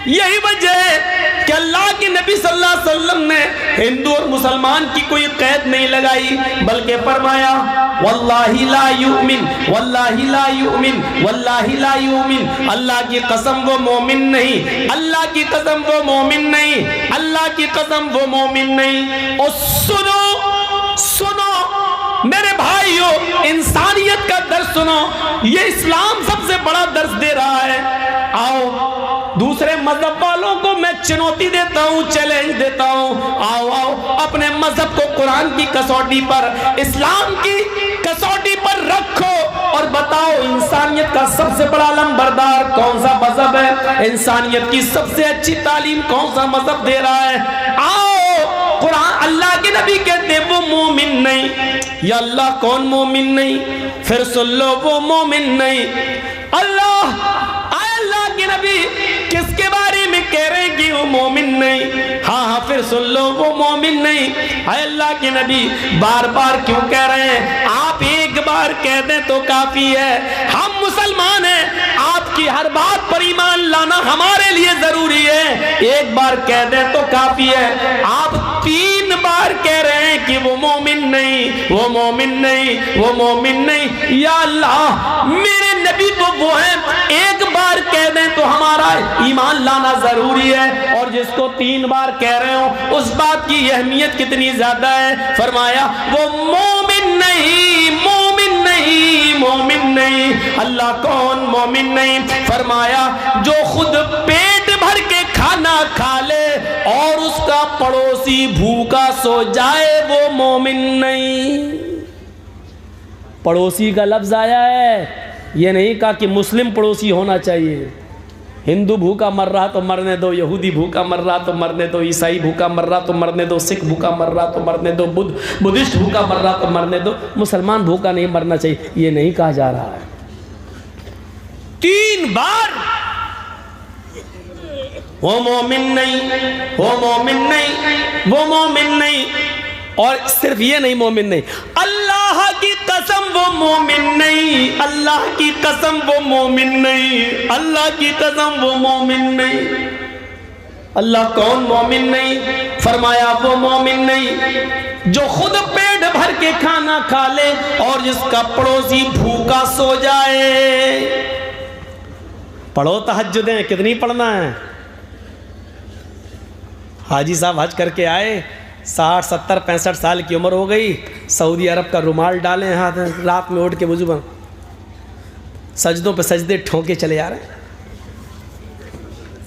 यही वजह है कि अल्लाह के नबी सल्लल्लाहु अलैहि वसल्लम ने हिंदू और मुसलमान की कोई कैद नहीं लगाई, बल्कि फरमाया वल्लाहि ला युमिन, वल्लाहि ला युमिन, वल्लाहि ला युमिन, अल्लाह की कसम वो मोमिन नहीं, अल्लाह की कसम वो मोमिन नहीं, अल्लाह की कसम वो मोमिन नहीं। और सुनो सुनो मेरे भाइयों, इंसानियत का दर्स सुनो, ये इस्लाम सबसे बड़ा दर्स दे रहा है। आओ दूसरे मजहब वालों को मैं चुनौती देता हूँ, चैलेंज देता हूँ, आओ आओ अपने मजहब को कुरान की कसौटी पर, इस्लाम की कसौटी पर रखो और बताओ इंसानियत का सबसे बड़ा लंबरदार कौन सा मजहब है, इंसानियत की सबसे अच्छी तालीम कौन सा मजहब दे रहा है। आओ कुरान, अल्लाह के नबी कहते वो मोमिन नहीं, या अल्लाह कौन मोमिन नहीं, फिर सुन लो वो मोमिन नहीं। अल्लाह के नबी किसके बारे में कह रहे हैं कि वो मोमिन नहीं? हाँ हाँ फिर सुन लो वो मोमिन नहीं। अल्लाह के नबी बार बार क्यों कह रहे हैं? आप एक बार कह दें तो काफी है, हम मुसलमान हैं, आपकी हर बात पर ईमान लाना हमारे लिए जरूरी है, एक बार कह दें तो काफी है। आप 3 बार कह रहे हैं कि वो मोमिन नहीं, वो मोमिन नहीं, वो मोमिन नहीं। या अल्लाह मेरे नबी तो वो है, एक बार कह दें तो हमारा ईमान लाना जरूरी है, और जिसको 3 बार कह रहे हो उस बात की अहमियत कितनी ज्यादा है। फरमाया वो मोमिन नहीं, मोमिन नहीं, मोमिन नहीं। अल्लाह कौन मोमिन नहीं? फरमाया जो खुद पेट भर के खाना खा ले और उसका पड़ोसी भूखा सो जाए, वो मोमिन नहीं। पड़ोसी का लफ्ज आया है, ये नहीं कहा कि मुस्लिम पड़ोसी होना चाहिए। हिंदू भूखा मर रहा तो मरने दो, यहूदी भूखा मर रहा तो मरने दो, ईसाई भूखा मर रहा तो मरने दो, सिख भूखा मर रहा तो मरने दो, बुद्धिस्ट भूखा मर रहा तो मरने दो, मुसलमान भूखा नहीं मरना चाहिए, ये नहीं कहा जा रहा है। 3 बार वो मोमिन नहीं, वो मोमिन नहीं, वो मोमिन नहीं। और सिर्फ ये नहीं मोमिन नहीं, अल्लाह की कसम वो मोमिन नहीं, अल्लाह की कसम वो मोमिन नहीं, अल्लाह की कसम वो मोमिन नहीं। अल्लाह कौन मोमिन नहीं? फरमाया वो मोमिन नहीं जो खुद पेट भर के खाना खा ले और जिसका पड़ोसी भूखा सो जाए। पढ़ो तहज्जुदें, कितनी पढ़ना है? हाजी साहब हज करके आए, 60, 70, 65 साल की उम्र हो गई, सऊदी अरब का रुमाल डाले हाथ, रात में उठ के वुजू बन, सजदों पे सजदे ठोके चले आ रहे हैं।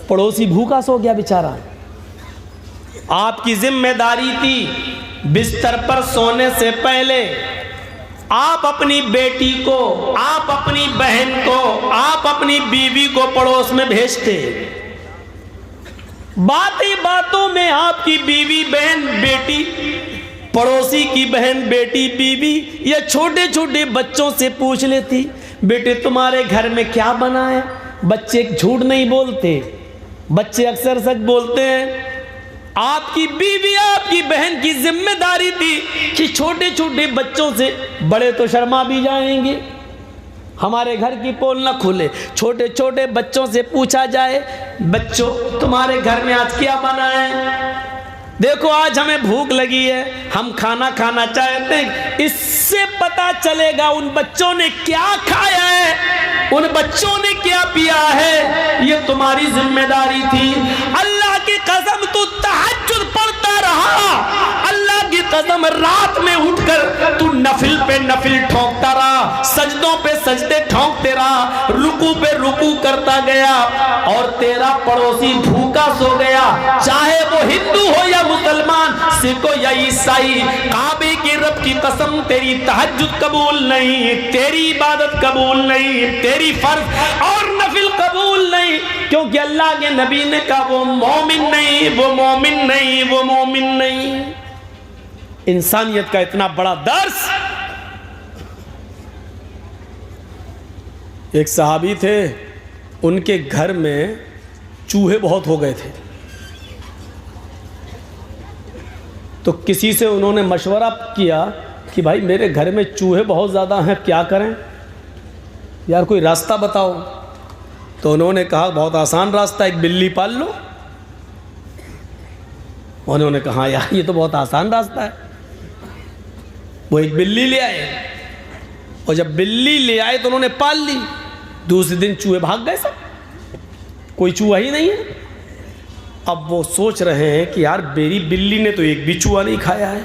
पड़ोसी भूखा सो गया बेचारा। आपकी जिम्मेदारी थी बिस्तर पर सोने से पहले आप अपनी बेटी को, आप अपनी बहन को, आप अपनी बीवी को पड़ोस में भेजते। बातें बातों में आपकी बीवी, बहन, बेटी, पड़ोसी की बहन, बेटी, बीवी या छोटे छोटे बच्चों से पूछ लेती, बेटे तुम्हारे घर में क्या बना है? बच्चे झूठ नहीं बोलते, बच्चे अक्सर सच बोलते हैं। आपकी बीवी, आपकी बहन की जिम्मेदारी थी कि छोटे छोटे बच्चों से, बड़े तो शर्मा भी जाएंगे, हमारे घर की पोल ना खुले, छोटे छोटे बच्चों से पूछा जाए, बच्चों तुम्हारे घर में आज क्या बना है? देखो आज हमें भूख लगी है, हम खाना खाना चाहते हैं। इससे पता चलेगा उन बच्चों ने क्या खाया है, उन बच्चों ने क्या पिया है। ये तुम्हारी जिम्मेदारी थी। अल्लाह की कसम तू तहज्जुद पढ़ता रहा, अल्लाह की कसम रात में उठकर तू नफिल पे नफिल ठोकता रहा, सजदों पे सजदे ठोकते रहा, रुकू पे रुकू करता गया, और तेरा पड़ोसी भूखा सो गया, चाहे वो हिंदू हो या मुसलमान, सिख हो या ईसाई। काबे के रब की कसम तेरी तहज्जुद कबूल नहीं, तेरी इबादत कबूल नहीं, तेरी फर्ज और नफिल कबूल नहीं, क्योंकि अल्लाह के नबी ने कहा वो मोमिन नहीं, वो मोमिन नहीं, वो मोमिन नहीं। इंसानियत का इतना बड़ा दर्स। एक सहाबी थे, उनके घर में चूहे बहुत हो गए थे, तो किसी से उन्होंने मशवरा किया कि भाई मेरे घर में चूहे बहुत ज़्यादा हैं, क्या करें यार, कोई रास्ता बताओ। तो उन्होंने कहा बहुत आसान रास्ता, एक बिल्ली पाल लो। उन्होंने कहा यार ये तो बहुत आसान रास्ता है। वो एक बिल्ली ले आए, और जब बिल्ली ले आए तो उन्होंने पाल ली। दूसरे दिन चूहे भाग गए सब, कोई चूहा ही नहीं है। अब वो सोच रहे हैं कि यार मेरी बिल्ली ने तो एक भी चूहा नहीं खाया है।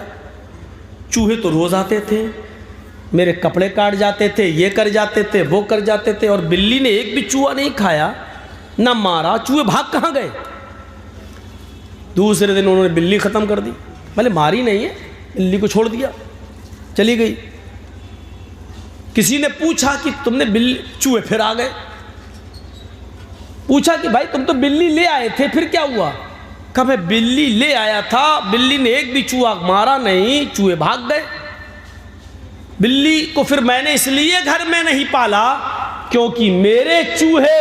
चूहे तो रोज़ आते थे, मेरे कपड़े काट जाते थे, ये कर जाते थे, वो कर जाते थे, और बिल्ली ने एक भी चूहा नहीं खाया, ना मारा। चूहे भाग कहाँ गए? दूसरे दिन उन्होंने बिल्ली ख़त्म कर दी। भले मारी नहीं है, बिल्ली को छोड़ दिया, चली गई। किसी ने पूछा कि तुमने बिल्ली, चूहे फिर आ गए। पूछा कि भाई तुम तो बिल्ली ले आए थे, फिर क्या हुआ? कहा मैं बिल्ली ले आया था, बिल्ली ने एक भी चूहा मारा नहीं, चूहे भाग गए। बिल्ली को फिर मैंने इसलिए घर में नहीं पाला क्योंकि मेरे चूहे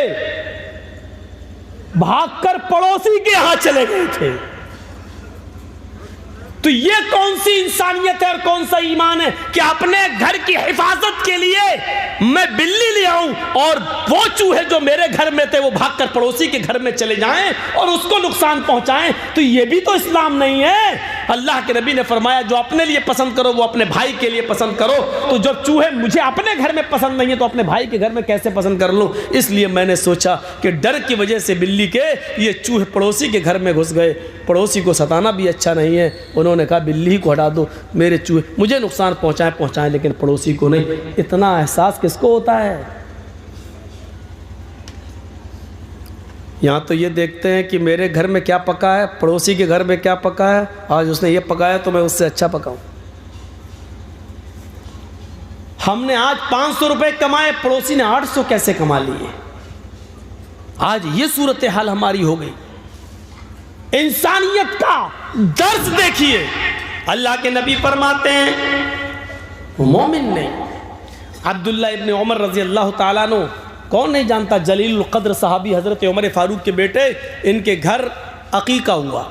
भागकर पड़ोसी के यहां चले गए थे। तो ये कौन सी इंसानियत है और कौन सा ईमान है कि अपने घर की हिफाजत के लिए मैं बिल्ली ले आऊं और वो चूहे जो मेरे घर में थे वो भागकर पड़ोसी के घर में चले जाएं और उसको नुकसान पहुंचाएं? तो ये भी तो इस्लाम नहीं है। अल्लाह के नबी ने फरमाया जो अपने लिए पसंद करो वो अपने भाई के लिए पसंद करो। तो जब चूहे मुझे अपने घर में पसंद नहीं है तो अपने भाई के घर में कैसे पसंद कर लूं? इसलिए मैंने सोचा कि डर की वजह से बिल्ली के ये चूहे पड़ोसी के घर में घुस गए। पड़ोसी को सताना भी अच्छा नहीं है। उन्होंने कहा बिल्ली को हटा दो, मेरे चूहे मुझे नुकसान पहुंचाएं लेकिन पड़ोसी को नहीं। इतना एहसास किसको होता है? यहाँ तो ये देखते हैं कि मेरे घर में क्या पका है, पड़ोसी के घर में क्या पका है, आज उसने ये पकाया तो मैं उससे अच्छा पकाऊं। हमने आज 500 रुपए कमाए, पड़ोसी ने 800 कैसे कमा लिए? आज ये सूरत हाल हमारी हो गई। इंसानियत का दर्द देखिए। अल्लाह के नबी फरमाते हैं मोमिन ने, अब्दुल्ला इब्न उमर रजी अल्लाह ताला अन्हु, कौन नहीं जानता, जलील क़द्र सहाबी हज़रत उमर फ़ारूक के बेटे, इनके घर अक़ीक़ा हुआ।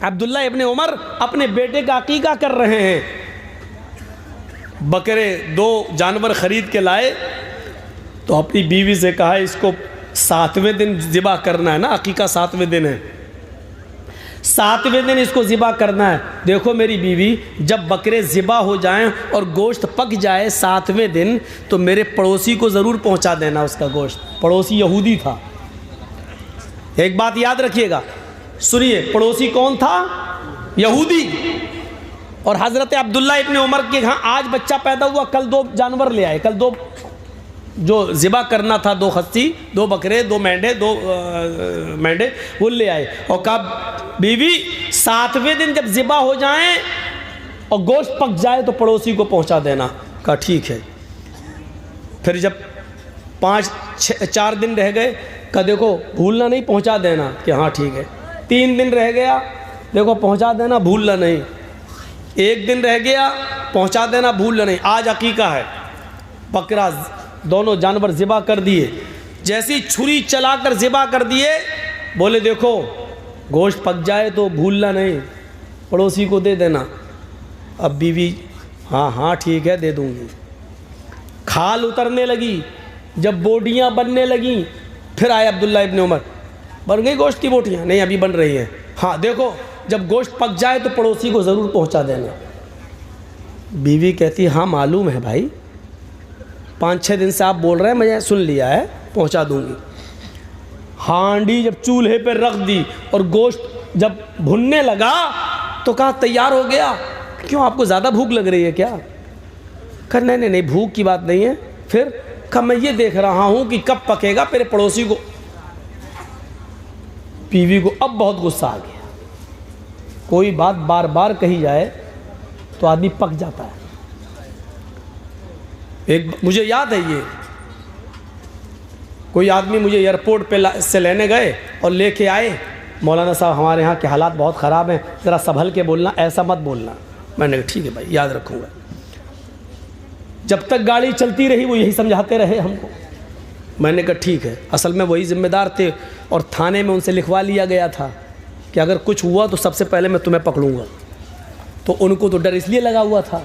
अब्दुल्ला इब्न उमर अपने बेटे का अक़ीक़ा कर रहे हैं। बकरे 2 जानवर ख़रीद के लाए तो अपनी बीवी से कहा इसको 7वें दिन ज़िबा करना है ना, अक़ीक़ा 7वें दिन है, 7वें दिन इसको ज़िबा करना है। देखो मेरी बीवी, जब बकरे ज़िबा हो जाएं और गोश्त पक जाए 7वें दिन तो मेरे पड़ोसी को ज़रूर पहुंचा देना उसका गोश्त। पड़ोसी यहूदी था। एक बात याद रखिएगा, सुनिए, पड़ोसी कौन था? यहूदी। और हज़रत अब्दुल्ला इब्न उमर के यहाँ आज बच्चा पैदा हुआ, कल 2 जानवर ले आए, कल 2 जो ज़िबा करना था, 2 खस्सी, 2 बकरे, 2 मेंढे, 2 मेंढे वो ले आए। और कहा बीवी 7वें दिन जब ज़िबा हो जाएं और गोश्त पक जाए तो पड़ोसी को पहुंचा देना। कहा ठीक है। फिर जब 4 दिन रह गए, कहा देखो भूलना नहीं, पहुंचा देना। कि हाँ ठीक है। 3 दिन रह गया, देखो पहुंचा देना, भूलना नहीं। 1 दिन रह गया, पहुंचा देना, भूलना नहीं। आज अक़ीक़ा है, बकरा दोनों जानवर ज़िबा कर दिए। जैसी छुरी चलाकर ज़िबा कर दिए, बोले देखो गोश्त पक जाए तो भूलना नहीं, पड़ोसी को दे देना। अब बीवी हाँ हाँ ठीक है दे दूँगी। खाल उतरने लगी, जब बोटियाँ बनने लगी, फिर आए अब्दुल्ला इब्न उमर, बन गई गोश्त की बोटियाँ? नहीं अभी बन रही हैं। हाँ देखो जब गोश्त पक जाए तो पड़ोसी को ज़रूर पहुँचा देना। बीवी कहती हाँ मालूम है भाई, 5-6 दिन से आप बोल रहे हैं, मैंने सुन लिया है, पहुंचा दूंगी। हांडी जब चूल्हे पर रख दी और गोश्त जब भुनने लगा तो कहा तैयार हो गया। क्यों, आपको ज़्यादा भूख लग रही है क्या? कहा नहीं नहीं भूख की बात नहीं है। फिर कहा मैं ये देख रहा हूँ कि कब पकेगा, मेरे पड़ोसी को। बीवी को अब बहुत गुस्सा आ गया। कोई बात बार बार कही जाए तो आदमी पक जाता है। एक मुझे याद है, ये कोई आदमी मुझे एयरपोर्ट पे से लेने गए और लेके आए, मौलाना साहब हमारे यहाँ के हालात बहुत ख़राब हैं, ज़रा संभल के बोलना, ऐसा मत बोलना। मैंने कहा ठीक है भाई, याद रखूँगा। जब तक गाड़ी चलती रही वो यही समझाते रहे हमको। मैंने कहा ठीक है। असल में वही ज़िम्मेदार थे और थाने में उनसे लिखवा लिया गया था कि अगर कुछ हुआ तो सबसे पहले मैं तुम्हें पकड़ूँगा। तो उनको तो डर इसलिए लगा हुआ था।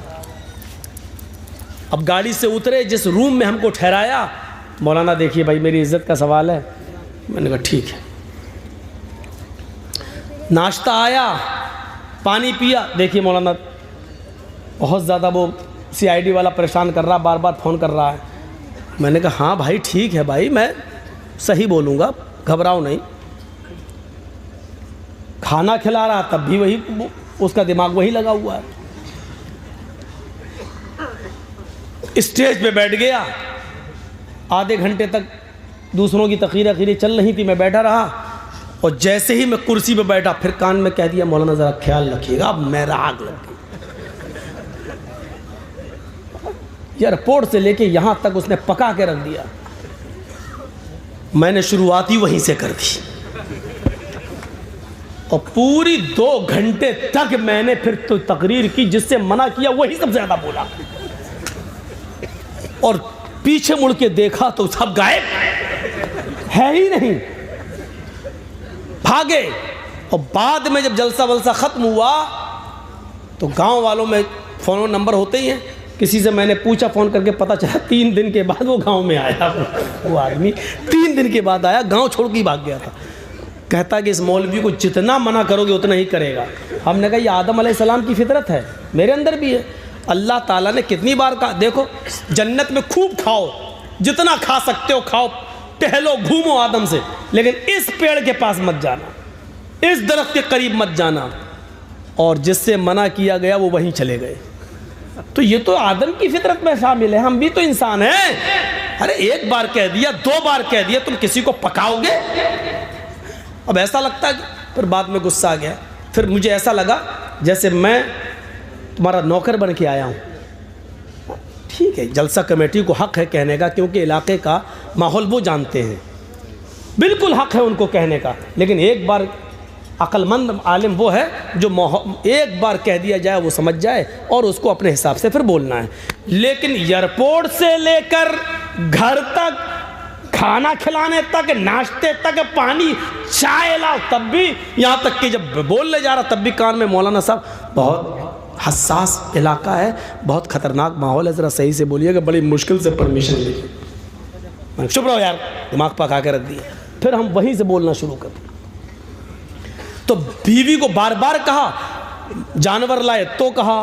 अब गाड़ी से उतरे, जिस रूम में हमको ठहराया, मौलाना देखिए भाई मेरी इज़्ज़त का सवाल है, मैंने कहा ठीक है। नाश्ता आया, पानी पिया। देखिए मौलाना बहुत ज़्यादा वो CID वाला परेशान कर रहा, बार बार फ़ोन कर रहा है। मैंने कहा हाँ भाई ठीक है भाई, मैं सही बोलूँगा, घबराओ नहीं। खाना खिला रहा तब भी वही, उसका दिमाग वही लगा हुआ है। स्टेज पे बैठ गया, आधे घंटे तक दूसरों की तकीर चल रही थी, मैं बैठा रहा, और जैसे ही मैं कुर्सी पे बैठा फिर कान में कह दिया मौलाना ज़रा ख्याल रखिएगा, अब मेरा आग लग गई। एयरपोर्ट से लेके यहाँ तक उसने पका के रख दिया। मैंने शुरुआत ही वहीं से कर दी, और पूरी 2 घंटे तक मैंने फिर तो तकरीर की, जिससे मना किया वही सबसे ज़्यादा बोला। और पीछे मुड़ के देखा तो सब गायब, है ही नहीं, भागे। और बाद में जब जलसा वलसा ख़त्म हुआ तो गांव वालों में फ़ोन नंबर होते ही हैं, किसी से मैंने पूछा फ़ोन करके, पता चला 3 दिन के बाद वो गांव में आया। वो आदमी 3 दिन के बाद आया, गांव छोड़ के ही भाग गया था। कहता कि इस मौलवी को जितना मना करोगे उतना ही करेगा। हमने कहा ये आदम अलैहिस्सलाम की फितरत है, मेरे अंदर भी है। अल्लाह ताला ने कितनी बार कहा, देखो जन्नत में खूब खाओ, जितना खा सकते हो खाओ, टहलो घूमो आदम से, लेकिन इस पेड़ के पास मत जाना, इस दरख्त के करीब मत जाना। और जिससे मना किया गया वो वहीं चले गए। तो ये तो आदम की फितरत में शामिल है, हम भी तो इंसान हैं। अरे एक बार कह दिया, 2 बार कह दिया, तुम किसी को पकाओगे? अब ऐसा लगता है, फिर बाद में गुस्सा आ गया। फिर मुझे ऐसा लगा जैसे मैं तुम्हारा नौकर बन के आया हूँ। ठीक है, जलसा कमेटी को हक़ है कहने का, क्योंकि इलाके का माहौल वो जानते हैं, बिल्कुल हक़ है उनको कहने का। लेकिन एक बार अक्लमंद आलिम वो है जो एक बार कह दिया जाए वो समझ जाए और उसको अपने हिसाब से फिर बोलना है। लेकिन एयरपोर्ट से लेकर घर तक, खाना खिलाने तक, नाश्ते तक, पानी चाय लाओ, तब भी, यहाँ तक कि जब बोलने जा रहा तब भी कान में मौलाना साहब बहुत हसास इलाका है, बहुत ख़तरनाक माहौल है, ज़रा सही से बोलिएगा, बड़ी मुश्किल से परमिशन ली। चुप रहो यार, दिमाग पका के रख दिया। फिर हम वहीं से बोलना शुरू कर दिए। तो बीवी को बार बार कहा, जानवर लाए तो कहा,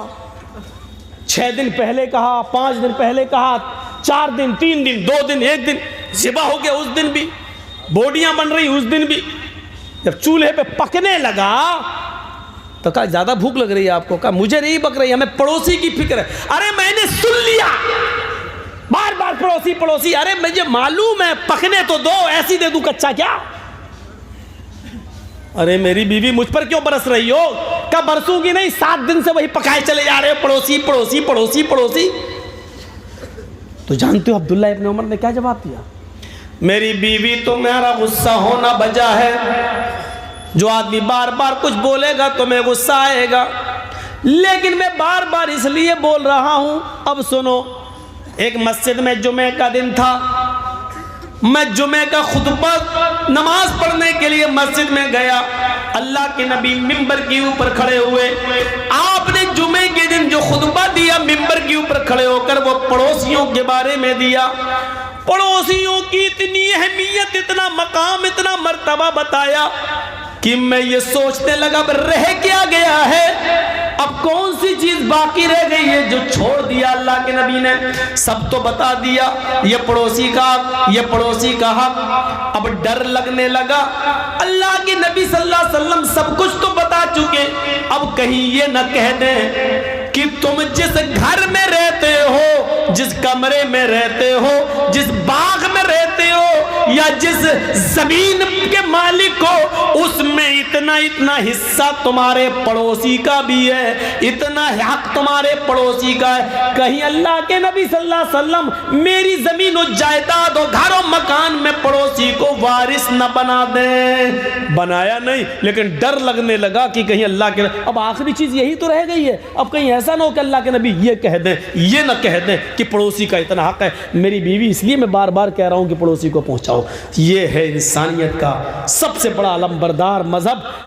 6 दिन पहले कहा, 5 दिन पहले कहा, 4 दिन, 3 दिन, 2 दिन, 1 दिन, ज़िबा हो गया उस दिन भी, बोडियां बन रही उस दिन भी। जब चूल्हे पे पकने लगा तो कहा ज़्यादा भूख लग रही है आपको? कहा मुझे नहीं पक रही, हमें पड़ोसी की फिक्र है। अरे मैंने सुन लिया, बार बार पड़ोसी पड़ोसी। अरे मुझे मालूम है, पकने तो दो, ऐसी दे दूं कच्चा क्या? अरे मेरी बीवी मुझ पर क्यों बरस रही हो? क्या बरसूंगी नहीं, 7 दिन से वही पकाए चले जा रहे हो, पड़ोसी पड़ोसी पड़ोसी पड़ोसी। तो जानते हो अब्दुल्ला इब्न उमर ने क्या जवाब दिया? मेरी बीवी तो मेरा गुस्सा होना बजा है, जो आदमी बार बार कुछ बोलेगा तो मैं गुस्सा आएगा, लेकिन मैं बार बार इसलिए बोल रहा हूं। अब सुनो, एक मस्जिद में जुमे का दिन था, मैं जुमे का खुतबा नमाज पढ़ने के लिए मस्जिद में गया। अल्लाह के नबी मिंबर के ऊपर खड़े हुए, आपने जुमे के दिन जो खुतबा दिया मिंबर के ऊपर खड़े होकर, वो पड़ोसियों के बारे में दिया। पड़ोसियों की इतनी अहमियत, इतना मकाम, इतना मर्तबा बताया कि मैं ये सोचने लगा अब रह क्या गया है, अब कौन सी चीज बाकी रह गई है जो छोड़ दिया अल्लाह के नबी ने? सब तो बता दिया, ये पड़ोसी का हक, ये पड़ोसी का हक। अब डर लगने लगा, अल्लाह के नबी सल्लल्लाहु अलैहि वसल्लम सब कुछ तो बता चुके, अब कहीं ये न कह दें कि तुम जिस घर में रहते हो, जिस कमरे में रहते हो, जिस बाग में रहते हो, या जिस जमीन के मालिक हो, उसमें इतना इतना हिस्सा तुम्हारे पड़ोसी का भी है, इतना हक तुम्हारे पड़ोसी का है। कहीं अल्लाह के नबी सल्लल्लाहु अलैहि वसल्लम मेरी जमीन और जायदाद और घर और मकान में पड़ोसी को वारिस न बना दे। बनाया नहीं, लेकिन डर लगने लगा कि कहीं अल्लाह के, अब आखिरी चीज यही तो रह गई है, अब कहीं ऐसा ना हो कि अल्लाह के नबी ये कह दें, ये ना कह दें कि पड़ोसी का इतना हक है। मेरी बीवी, इसलिए मैं बार बार कह रहा हूं कि पड़ोसी को पहुंचाओ। ये है इंसानियत का सबसे बड़ा अलंबरदार मजहब।